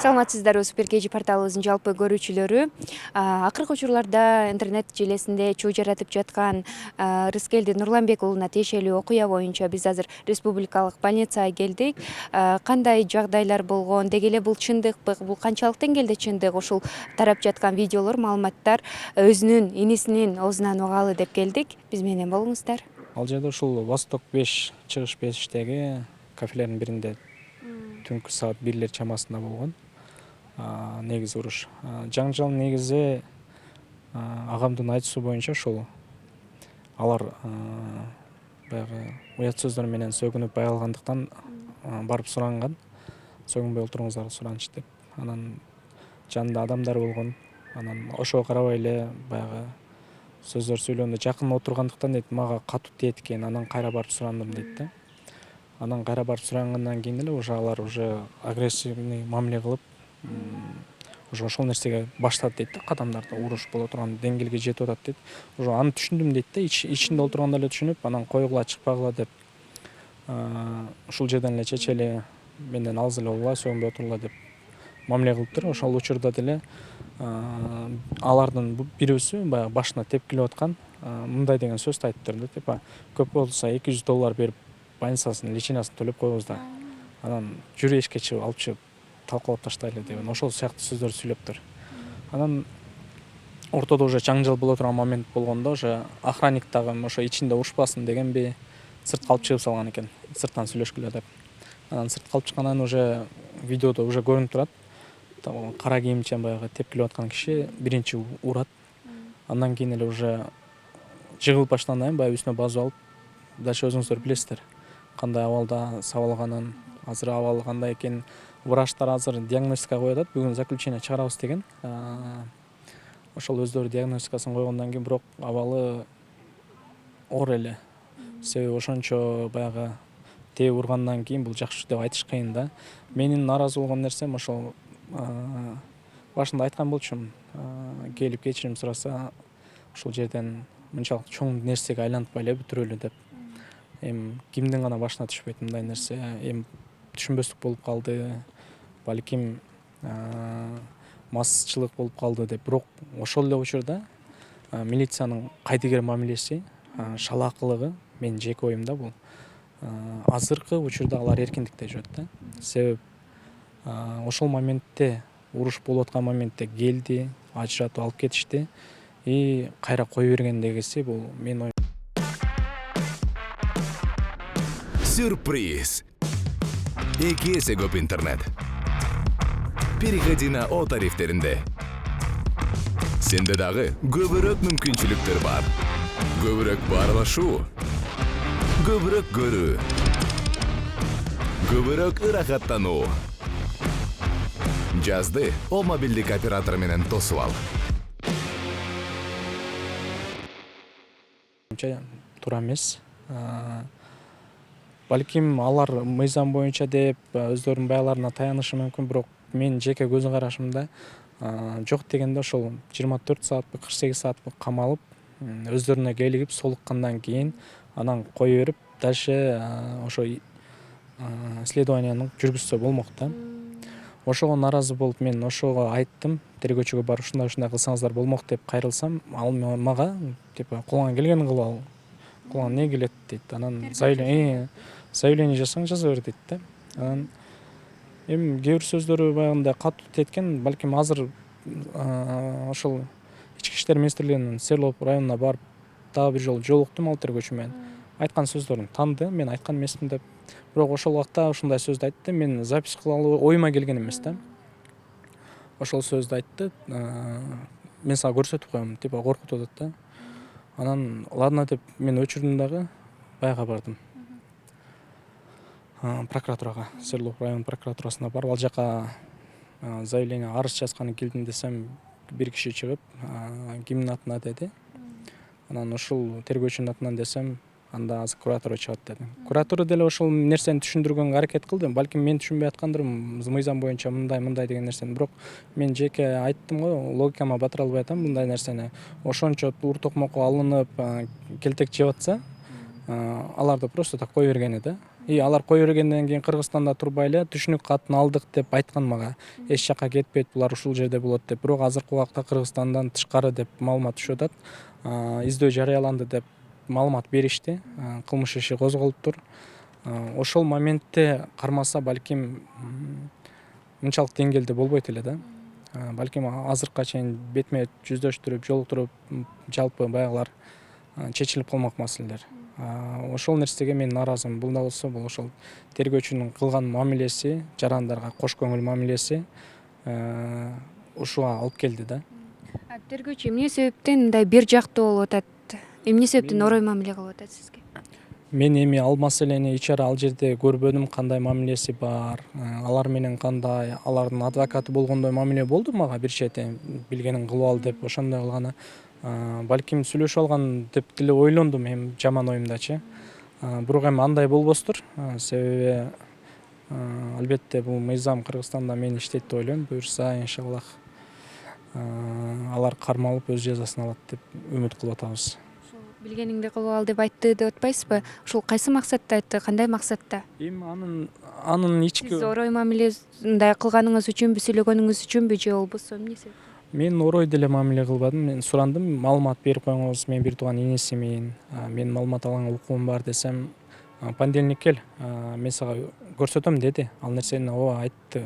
Саламатсыздарбы, Суперкейджи порталыбыздын жалпы көрүүчүлөрү. Акыркы учурларда интернет желесинде чуу жаратып жаткан Рыскелди Нурланбек уулуна тиешелүү окуя боюнча биз азыр республикалык больницага келдик. Кандай жагдайлар болгон, деги эле бул чындыкпы, бул канчалык деңгээлде чындык, ушул тарап жаткан видеолор, маалыматтар өзүнүн инисинин оозунан угалы деп келдик. Биз менен болуңуздар. Ал жерде ушул Восток 5, чыгыш 5-теги кафелердин биринде түнкү саат 1 чамасында болгон. Негизи уруш. Жаңжал негизи агамдын айтуусу боюнча ушул алар баягы уят сөздөр менен сөгүнүп аялгандыктан барып суранган. Сөгүнбөй отуруңуздар сураныч деп. Анан жанында адамдар болгон. Анан ошого карабай эле баягы сөздөр сүйлөгөндө жакын отургандыктан дейт, мага катуу тиет экен, анан кайра барып сурандым дейт да. Анан кайра барып сурангандан кийин эле уже алар агрессивный мамиле кылып, ошол нерсеге баштады дейт да, кадамдарды уруш боло турган деңгээлге жетип атат дейт. Аны түшүндүм дейт да, ичинде отурганда эле түшүнүп, анан койгула, чыкпагыла деп ушул жерден эле чечели, менден алыс эле болгула, сөгүнбөй отурула деп мамиле кылыптыр. Ошол учурда деле алардын бирөөсү баягы башына тепкилеп аткан мындай деген сөздү айтыптыр да, типа көп болсо $200 берип больницасынын личинасын төлөп коюңуздар. Анан жүрү эшикке чыгып алып чыгып талкалап таштайлы деген ошол сыяктуу сөздөр сүйлөптүр. Анан ортодо уже жаңжал боло турган момент болгондо уже охранник дагы ошо ичинде урушпасын дегенби сыртка алып чыгып салган экен, сырттан сүйлөшкүлө деп. Анан сыртка алып чыккандан уже видеодо уже көрүнүп турат. Кара кийимчен баягы тепкилеп аткан киши биринчи урат. Андан кийин эле уже жыгылып баштагандан кийин баягы үстүнө басып алып, дальше өзүңүздөр билесиздер кандай абалда сабалганын. Азыр абалы кандай экен, врачтар азыр диагностика коюп атат, бүгүн заключение чыгарабыз деген. Ошол өздөрү диагностикасын койгондон кийин бирок абалы оор эле. Себеби ошончо баягы тээ ургандан кийин бул жакшы деп айтыш кыйын да. Менин нааразы болгон нерсем ошол башында айткан болчумун, келип кечирим сураса ушул жерден мынчалык чоң нерсеге айлантпай эле бүтүрөлү деп. Эми кимдин гана башына түшпөйт мындай нерсе, эми түшүнбөстүк болуп калды, балким массчылык болуп калды деп. Бирок ошол эле учурда милициянын кайдыгер мамилеси, шалаакылыгы, менин жеке оюмда бул азыркы учурда алар эркиндикте жүрөт да. Себеп ошол моментте, уруш болуп аткан моментте келди, ажыратып алып кетишти и кайра кое бергендегиси бул мен оюм. Сюрприз. 2 эсе көп интернет. Переходи на О тарифтеринде. Сенде дагы көбүрөөк мүмкүнчүлүктөр бар. Көбүрөөк баарлашуу, көбүрөөк көрүү, көбүрөөк ырахаттануу. Жазды О мобилдик оператор менен тосуп ал. Туура эмес. Балким алар мыйзам боюнча деп өздөрүнүн бааларына таянышы мүмкүн, бирок мен жеке көз карашымда жок дегенде ошол 24 саатпы, 48 саатпы камалып, өздөрүнө келигип солуккандан кийин анан кое берип, дальше ошо исследованияны жүргүзсө болмок да. Ошого нааразы болуп мен ошого айттым, тергөөчүгө барып ушундай кылсаңыздар болмок деп кайрылсам, ал мага типа колуңан келгенин кыл ал. Колуңан эмне келет дейт. Анан заявление жасаң жаза бер дейт да. Анан эми кээ бир сөздөрү баягындай катуу теткен, балким азыр ошол Ички иштер министрлигинин Серлоп районуна барып дагы бир жолу жолуктум ал тергөөчү менен. Айткан сөздөрүн тааныды, мен айткан эмесмин деп. Бирок ошол убакта ушундай сөздү айтты, мен запись кылалы оюма келген эмес да. Ошол сөздү айтты, мен сага көрсөтүп коем, типа коркутуп атат да. Анан ладно деп мен өчүрдүм дагы, баягы бардым. Прокуратурага, Серлоп район прокуратурасына барып, ал жака заявление, арыз жазганы келдим десем, бир киши чыгып, кимдин атына деди. Анан ушул тергөөчүнүн атынан десем, анда азыр куратура чыгат деди. Куратура деле ошол нерсени түшүндүргөнгө аракет кылды. Балким мен түшүнбөй аткандырмын, мыйзам боюнча мындай деген нерсени. Бирок мен жеке айттым го, логикама батыра албай атам мындай нерсени. Ошончо ур токмокко алынып, келтек жеп атса, аларды просто так кое бергени да. И алар кое бергенден кийин Кыргызстанда турбай эле түшүнүк катын алдык деп айткан мага. Эч жака кетпейт, булар ушул жерде болот деп. Бирок азыркы убакта Кыргызстандан тышкары деп маалымат түшүп атат. Издөө жарыяланды деп маалымат беришти. Кылмыш иши козголуптур. Ошол моментте кармаса балким мынчалык деңгээлде болбойт эле да. Балким азыркыга чейин бетме жүздөштүрүп, жолуктуруп, жалпы баягылар чечилип калмак маселелер. Ошол нерсеге мен нааразымын. Бул да болсо бул ошол тергөөчүнүн кылган мамилеси, жарандарга кош көңүл мамилеси ушуга алып келди да. Тергөөчү эмне себептен мындай бир жактуу болуп атат? Эмне себептен орой мамиле кылып атат сизге? Мен эми ал маселени ичара ал жерде көрбөдүм, кандай мамилеси бар, алар менен кандай, алардын адвокаты болгондой мамиле болду мага бир чети, билгениң кылып ал деп ошондой кылганы. Балким сүйлөшүп алган деп деле ойлондум эми жаман оюмдачы. Бирок эми андай болбостур, себеби албетте бул мыйзам Кыргызстанда мени иштейт деп ойлойм. Буюрса, иншаллах, алар кармалып өз жазасын алат деп үмүт кылып атабыз. Билгениңди кылып ал деп айтты деп атпайсызбы? Ушул кайсы максатта айтты, кандай максатта? Эми анын ички Сиз орой мамиле мындай кылганыңыз үчүнбү, сүйлөгөнүңүз үчүнбү же болбосо эмне себеп? Мен орой деле мамиле кылбадым. Мен сурандым, маалымат берип коюңуз, мен бир тууган энесимин. Мен маалымат алган укугум бар десем, понедельник кел, мен сага көрсөтөм деди. Ал нерсени ооба айтты.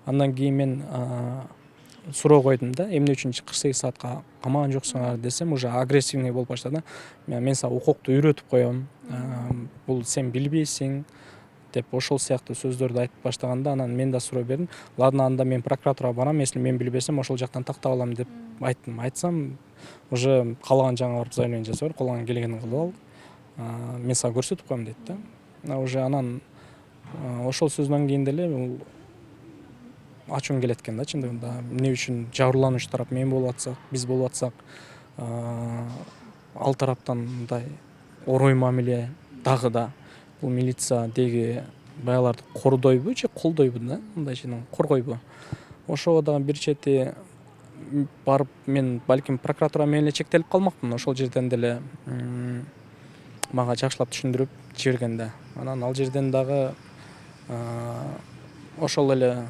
Андан кийин мен суроо койдум да, эмне үчүн 48 саатка камаган жоксуңар десем, уже агрессивный болуп баштады. Мен сага укукту үйрөтүп коем. Бул сен билбейсиң деп ошол сыяктуу сөздөрдү айтып баштаганда, анан мен да суроо бердим. Ладно, анда мен прокуратурага барам, если мен билбесем, ошол жактан тактап алам деп айттым. Айтсам, уже каалаган жагыңа барып заявление жасап бер, колуңан келгенин кылып ал. Мен сага көрсөтүп коем дейт да. Уже анан ошол сөздөн кийин деле ачуум келет экен да, чындыгында. Эмне үчүн жабырлануучу тарап мен болуп атсак, биз болуп атсак, ал тараптан мындай орой мамиле дагы да бул милиция деги баягыларды кордойбу же колдойбу да, мындайча коргойбу. Ошого дагы бир чети барып мен балким прокуратура менен эле чектелип калмакмын. Ошол жерден деле мага жакшылап түшүндүрүп жибергенде. Анан ал жерден дагы ошол эле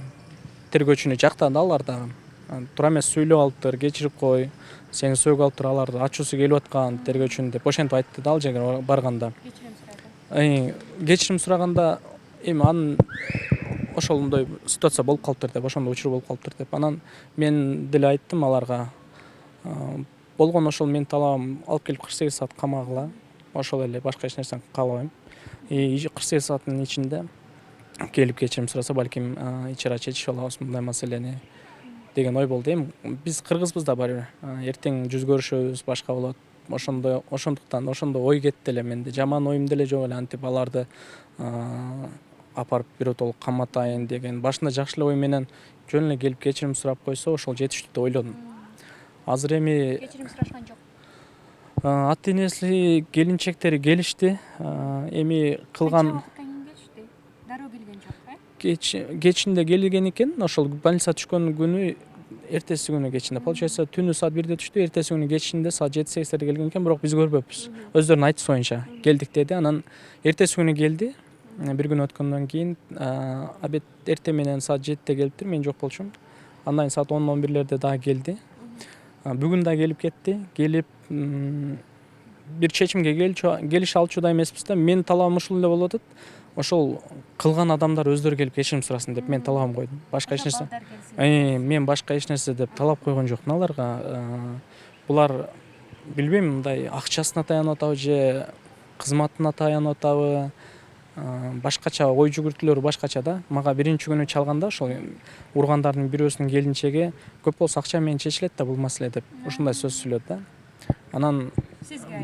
тергөөчүнү жактады алар дагы. Туура эмес сүйлөп алыптыр, кечирип кой, сени сөөгүп алыптыр, алар ачуусу келип аткан тергөөчүнүн деп ошентип айтты да ал жерге барганда. Кечирим сураганда эми анын ошондой ситуация болуп калыптыр деп, ошондой учур болуп калыптыр деп. Анан мен деле айттым аларга, болгон ошол менин талабым алып келип 48 саат камагыла. Ошол эле, башка эч нерсени каалабайм. 48 сааттын ичинде келип кечирим сураса, балким ичара чечип алабыз мындай маселени деген ой болду. Эми биз кыргызбыз да баары бир. Эртең жүз көрүшөбүз, башка болот. Ошондуктан ошондой ой кетти эле менде. Жаман оюм деле жок эле, антип аларды апарып биротолук каматайын деген. Башында жакшы эле ой менен жөн эле келип кечирим сурап койсо, ошол жетиштүү деп ойлодум. Азыр эми Кечирим сурашкан жок. Ата-энеси, келинчектери келишти. Эми кылган Дароо келген жок, кечинде келген экен. Ошол больница түшкөн күнү эртеси күнү кечинде. Получается, түнү саат 1де түштү, эртеси күнү кечинде саат 7-8 келген экен, бирок биз көрбөппүз. Өздөрүнүн айтышы боюнча келдик деди. Анан эртеси күнү келди. Бир күн өткөндөн кийин обед эртең менен саат 7де келиптир, мен жок болчумун. Андан кийин саат 10-11лерде дагы келди. Бүгүн да келип кетти. Келип бир чечимге келише алчу да эмеспиз да. Менин талабым ушул эле болуп атат. Ошол кылган адамдар өздөрү келип кечирим сурасын деп мен талабым койдум. Башка эч нерсе. Мен башка эч нерсе деп талап койгон жокмун аларга. Булар билбейм, мындай акчасына таянып атабы же кызматына таянып атабы, башкача ой жүгүртүүлөрү башкача да. Мага биринчи күнү чалганда ошол ургандардын бирөөсүнүн келинчеги көп болсо акча менен чечилет да бул маселе деп ушундай сөз сүйлөдү да. Анан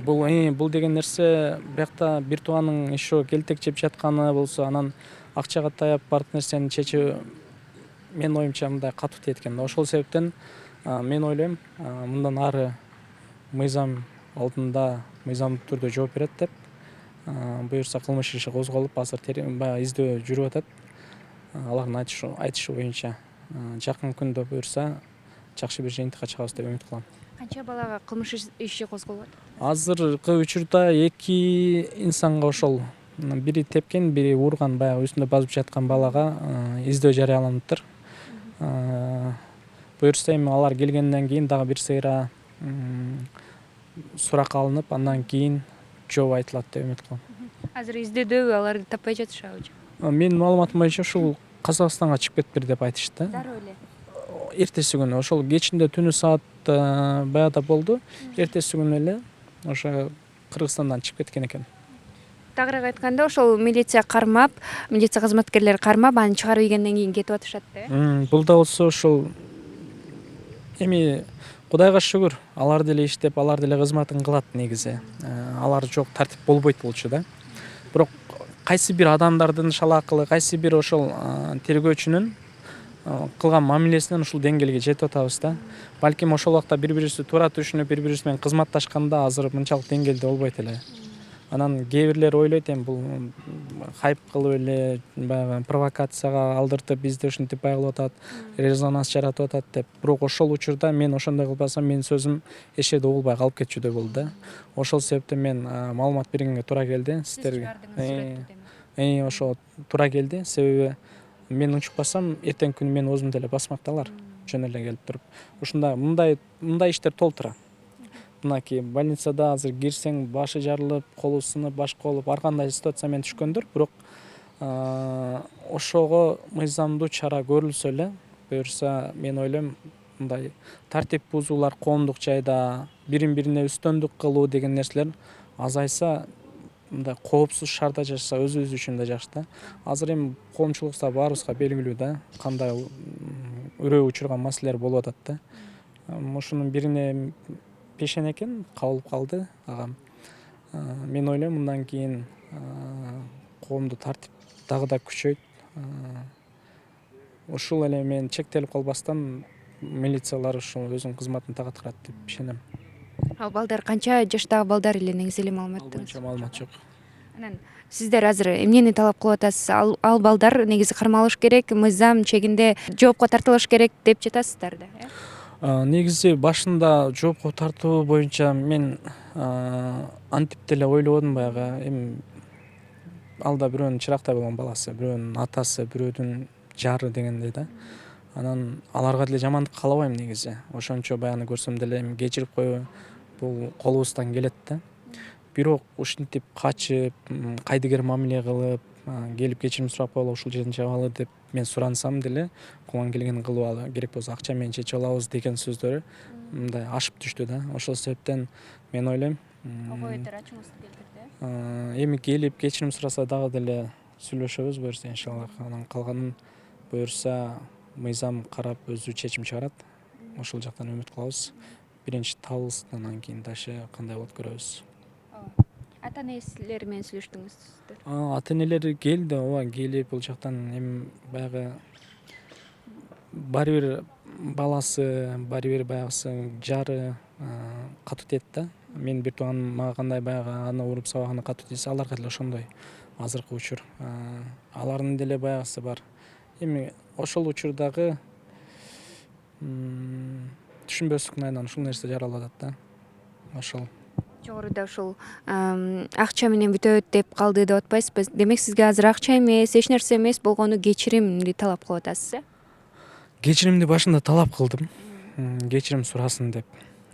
бул деген нерсе биякта бир тууганын еще келтек жеп жатканы болсо, анан акчага таяп бардык нерсени чечүү менин оюмча мындай катуу тиет экен да. Ошол себептен мен ойлойм, мындан ары мыйзам алдында мыйзамдуу түрдө жооп берет деп. Буюрса кылмыш иши козголуп, азыр баягы издөө жүрүп атат. Алардын айтышы боюнча жакын күндө буюрса жакшы бир жыйынтыкка чыгабыз деп үмүт кылам. Канча балага кылмыш иши козголуп атат? Азыркы учурда 2 инсанга ошол Бири тепкен, бири урган, баягы үстүндө басып жаткан балага издөө жарыяланып атыр. Буюрса эми алар келгенден кийин дагы бир сыйра сурак алынып, андан кийин жооп айтылат деп үмүт кылам. Азыр издөдөгү аларды таппай жатышабы? Менин маалыматым боюнча ушул Казакстанга чыгып кетиптир деп айтышты. Зарыл эле. Эртеси күнү ошол кечинде түнү саат баягыда болду. Эртеси күнү эле ошо Кыргызстандан чыгып кеткен экен. Тагыраак айтканда ошол милиция кызматкерлери кармап аны чыгарып ийгенден кийин кетип атышат да. Бул да болсо ошол эми Кудайга шүгүр, алар деле иштеп, алар деле кызматын кылат негизи. Алар жок тартип болбойт болчу да. Бирок кайсы бир адамдардын шалаакылы, кайсы бир ошол тергөөчүнүн кылган мамилесинен ушул деңгээлге жетип атабыз да. Балким ошол убакта бири-бирибизди туура түшүнүп, бири-бирибиз менен кызматташканда азыр мынчалык деңгээлде болбойт эле. Анан кээ бирлер ойлойт эми бул хайп кылып эле баягы провокацияга алдыртып бизди ушинтип баягы кылып атат, резонанс жаратып атат деп. Бирок ошол учурда мен ошондой кылбасам менин сөзүм эч жерде угулбай калып кетчүдөй болду да. Ошол себептен мен маалымат бергенге туура келди сиздерге. Ошо туура келди, себеби мен унчукпасам эртеңки күнү мени өзүмдү эле басмак алар жөн эле келип туруп. Ушундай мындай иштер толтура. Мынакей больницада азыр кирсең башы жарылып, колу сынып, башка болуп ар кандай ситуация менен түшкөндөр, бирок ошого мыйзамдуу чара көрүлсө эле, буюрса мен ойлойм мындай тартип бузуулар коомдук жайда бирин бирине үстөмдүк кылуу деген нерселер азайса, мындай коопсуз шаарда жашаса өзүбүз үчүн да жакшы да. Азыр эми коомчулукта баарыбызга белгилүү да, кандай үрөө учурган маселелер болуп атат да. Ошонун бирине пешен экен, кабылып калды агам. Мен ойлойм мындан кийин коомду тартип дагы да күчөйт. Ушул эле мен чектелип калбастан милициялар ушул өзүнүн кызматын так аткарат деп ишенем. Ал балдар канча жаштагы балдар эле негизи эле маалыматтыңыз? Боюнча маалымат жок. Анан сиздер азыр эмнени талап кылып атасыз? Ал балдар негизи кармалыш керек, мыйзам чегинде жоопко тартылыш керек деп жатасыздар да, э? Негизи башында жоопко тартуу боюнча мен антип деле ойлободум баягы. Эми ал да бирөөнүн чырактай болгон баласы, бирөөнүн атасы, бирөөдүн жары дегендей да. Анан аларга деле жамандык каалабайм негизи. Ошончо баягыны көрсөм деле эми кечирип коюу бул колубуздан келет да. Бирок ушинтип качып, кайдыгер мамиле кылып, келип кечирим сурап коелу, ушул жерден чыгалы деп мен сурансам деле колуңан келгенин кылып ал, керек болсо акча менен чечип алабыз деген сөздөрү мындай ашып түштү да. Ошол себептен мен ойлойм Окуйдур ачуңузду келтирди. эми келип кечирим сураса дагы деле сүйлөшөбүз буюрса иншаллах. Анан калганын буюрса мыйзам карап өзү чечим чыгарат. Ошол жактан үмүт кылабыз. Биринчи табылсын, анан кийин дальше кандай болот көрөбүз. Ата энелери менен сүйлөштүңүздөр? Ата энелери келди, ооба, келип бул жактан эми баягы баары бир баласы, баары бир баягысы жары катуу тиет да. Мен бир тууганым мага кандай баягы аны уруп сабаганы катуу тийсе, аларга деле ошондой азыркы учур. Алардын деле баягысы бар. Эми ошол учурдагы түшүнбөстүктүн айынан ушул нерсе жаралып атат да. Ошол Жогоруда ушул акча менен бүтөт деп калды деп атпайсызбы? Демек сизге азыр акча эмес, эч нерсе эмес болгону кечиримди талап кылып атасыз, э? Кечиримди башында талап кылдым. Кечирим сурасын деп.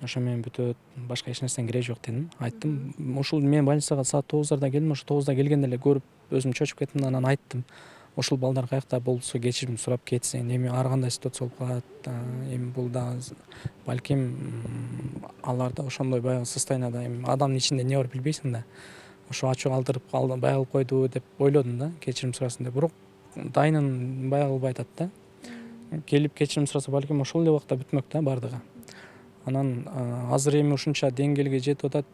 Ошо менен бүтөт, башка эч нерсенин кереги жок дедим. Айттым. Ушул мен больницага саат 9:00 келдим. Ошо 9:00 келгенде эле көрүп өзүм чочуп кеттим. Анан айттым. Ушул балдар каякта болсо кечирим сурап кетсин. Эми ар кандай ситуация болуп калат. Эми бул да балким аларда ошондой баягы состоянияда, эми адамдын ичинде эмне бар билбейсиң да. Ошо ачуу алдырып калды, баягы кылып койду деп ойлодум да, кечирим сурасын деп. Бирок дайынын баягы кылбай атат да. Келип кечирим сураса балким ошол эле убакта бүтмөк да бардыгы. Анан азыр эми ушунча деңгээлге жетип атат.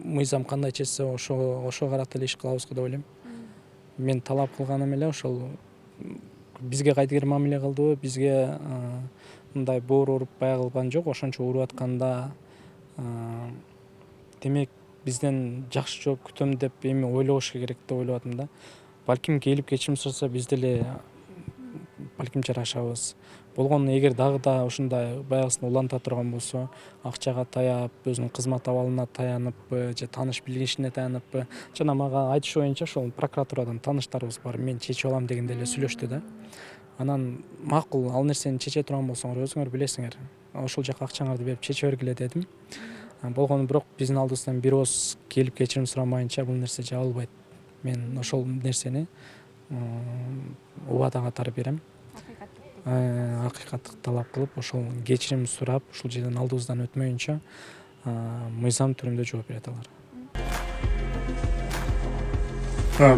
Мыйзам кандай чечсе ошого карата эле иш кылабыз деп ойлойм. Мен талап кылганым эле ошол бизге кайдыгер мамиле кылдыбы, бизге мындай боор уруп баягы кылган жок. Ошончо уруп атканда демек бизден жакшы жооп күтөм деп эми ойлобош керек деп ойлоп атам да. Балким келип кечирим сураса биз деле балким жарашабыз. Болгону эгер дагы да ушундай баягысын уланта турган болсо, акчага таяп, өзүнүн кызмат абалына таянып, же тааныш билгичине таянып, жана мага айтышы боюнча ошол прокуратурадан тааныштарыбыз бар, мен чечип алам дегенде эле сүйлөштү да. Анан макул, ал нерсени чече турган болсоңор өзүңөр билесиңер, ошол жака акчаңарды берип чече бергиле дедим. Болгону бирок биздин алдыбыздан бир ооз келип кечирим сурамайынча бул нерсе жабылбайт. Мен ошол нерсени убада катары берем. Акыйкаттык талап кылып, ошол кечирим сурап, ушул жерден алдыбыздан өтмөйүнчө мыйзам түрүндө жооп берет алар.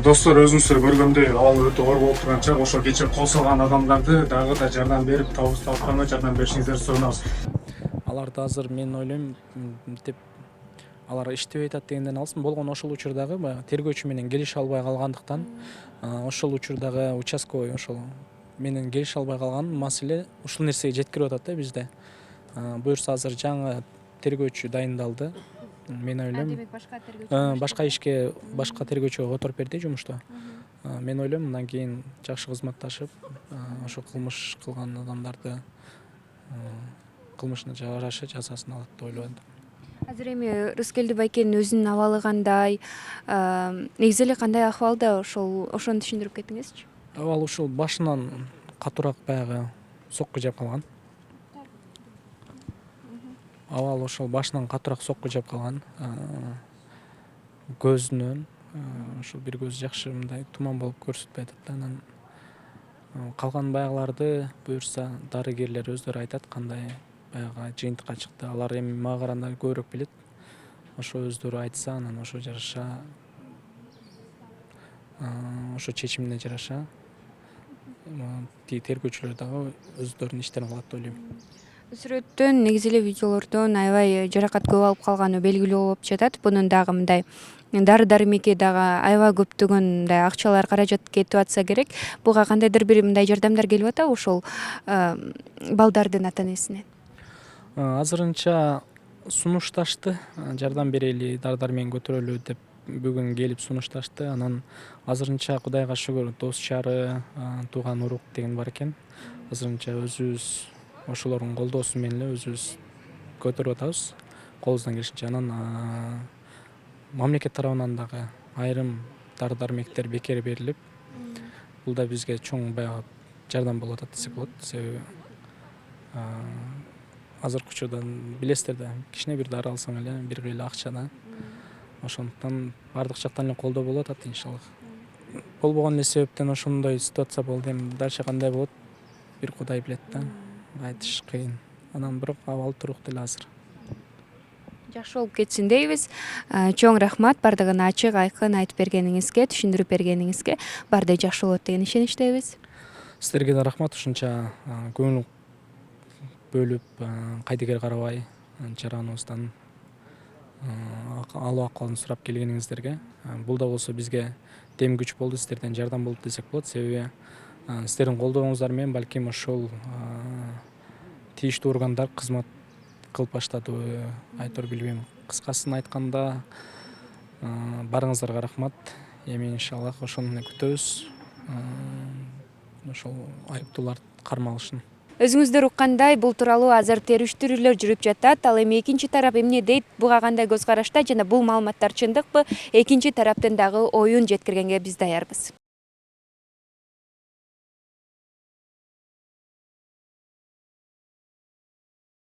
Достор, өзүңүздөр көргөндөй абал өтө оор болуп турган чак, ошо кечээ кол салган адамдарды дагы да жардам берип, табышканга жардам беришиңиздерди суранабыз. Аларды азыр мен ойлойм деп алар иштебей атат дегенден алсын. Болгону ошол учурдагы баягы тергөөчү менен келише албай калгандыктан, ошол учурдагы участковый ошол менен келише албай калган маселе ушул нерсеге жеткирип атат да бизде. Буюрса азыр жаңы тергөөчү дайындалды. Мен ойлойм, демек башка тергөөчү башка ишке, башка тергөөчүгө которуп берди жумушту. Мен ойлойм, мындан кийин жакшы кызматташып, ошо кылмыш кылган адамдарды кылмышына жараша жазасын алат деп ойлойм. Азыр эми Рыскелди байкенин өзүнүн абалы кандай, негизи эле кандай акыбалда, ошону түшүндүрүп кетиңизчи. Абал ушул башынан катуураак баягы сокку жеп калган. Абал ошол башынан катуураак сокку жеп калган. Көзүнөн ошол бир көзү жакшы мындай туман болуп көрсөтпөй атат да. Анан калган баягыларды буюрса дарыгерлер өздөрү айтат кандай баягы жыйынтыкка чыкты. Алар эми мага караганда көбүрөөк билет. Ошо өздөрү айтса, анан ошо жараша ошо чечимине жараша тергөөчүлөр дагы өздөрүнүн иштерин кылат деп ойлойм. Сүрөттөн, негизи эле видеолордон аябай жаракат көп алып калганы белгилүү болуп жатат. Бунун дагы мындай дары-дармекке дагы аябай көптөгөн мындай акчалар, каражат кетип атса керек. Буга кандайдыр бир мындай жардамдар келип атабы ошол балдардын ата-энесинен? Азырынча сунушташты, жардам берели, дары-дармен көтөрөлү деп бүгүн келип сунушташты. Анан азырынча Кудайга шүгүр, дос чары, тууган урук деген бар экен. Азырынча өзүбүз ошолордун колдоосу менен эле өзүбүз көтөрүп атабыз, колубуздан келишинче. Анан мамлекет тарабынан дагы айрым дары-дармектер бекер берилип, бул да бизге чоң баягы жардам болуп атат десек болот. Себеби азыркы учурда билесиздер да, кичине бир дары алсаң эле бир кыйла акча да. Ошондуктан бардык жактан эле колдоо болуп атат иншаллах. Болбогон эле себептен ошондой ситуация болду. Эми дальше кандай болот, бир Кудай билет да. Айтыш кыйын. Анан бирок абал туруктуу эле азыр. Жакшы болуп кетсин дейбиз. Чоң рахмат бардыгына ачык, айкын айтып бергениңизге, түшүндүрүп бергениңизге. Баары жакшы болот деген ишеничтебиз. Сиздерге да рахмат, ушунча көңүл бөлүп, кайдыгер карабай жараныбыздан алуу акыбалын сурап келгениңиздерге. Бул да болсо бизге дем күч болду, сиздерден жардам болду десек болот. Себеби сиздердин колдооңуздар менен балким ошол тийиштүү органдар кызмат кылып баштадыбы, айтор билбейм. Кыскасын айтканда барыңыздарга рахмат. Эми иншаллах ошону күтөбүз. Ошол айыптуулар кармалышын. Өзүңүздөр уккандай, бул тууралуу азыр териштирүүлөр жүрүп жатат. Ал эми экинчи тарап эмне дейт, буга кандай көз карашта жана бул маалыматтар чындыкпы? Экинчи тараптын дагы оюн жеткиргенге биз даярбыз.